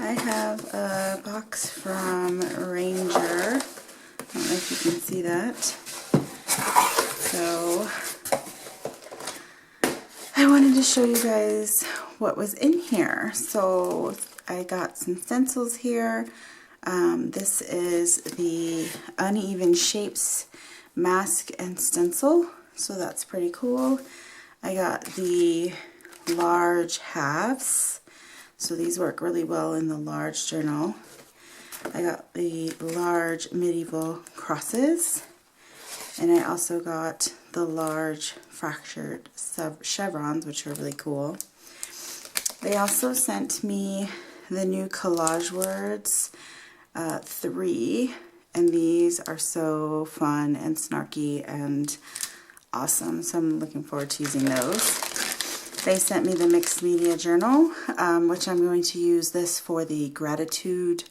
I have a box from Ranger. I don't know if you can see that. So I wanted to show you guys what was in here. So I got some stencils here. This is the Uneven Shapes mask and stencil, so that's pretty cool. I got the large halves, so these work really well in the large journal. I got the large medieval crosses, and I also got the large fractured chevrons, which are really cool. They also sent me the new collage words 3, and these are so fun and snarky and awesome, so I'm looking forward to using those. They sent me the mixed media journal, which I'm going to use this for the gratitude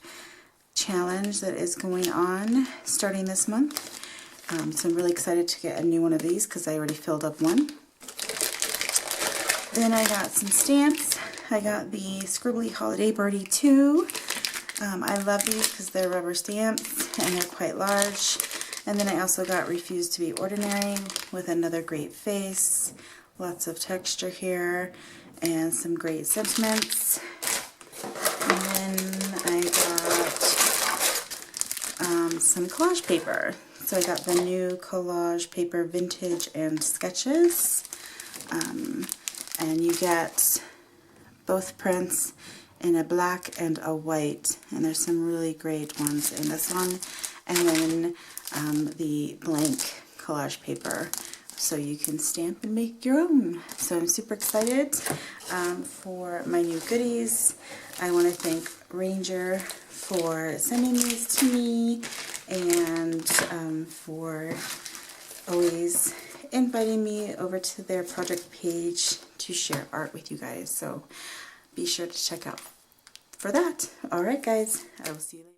challenge that is going on starting this month. So I'm really excited to get a new one of these because I already filled up one. Then I got some stamps. I got the Scribbly Holiday Birdie 2. I love these because they're rubber stamps and they're quite large. And then I also got Refuse to be Ordinary with another great face. Lots of texture here and some great sentiments. And then I got some collage paper. So I got the new collage paper Vintage and Sketches. And you get both prints in a black and a white, and there's some really great ones in this one, and then the blank collage paper, so you can stamp and make your own. So I'm super excited for my new goodies. I want to thank Ranger for sending these to me, and for always inviting me over to their project page to share art with you guys. So be sure to check out for that. Alright guys, I will see you later.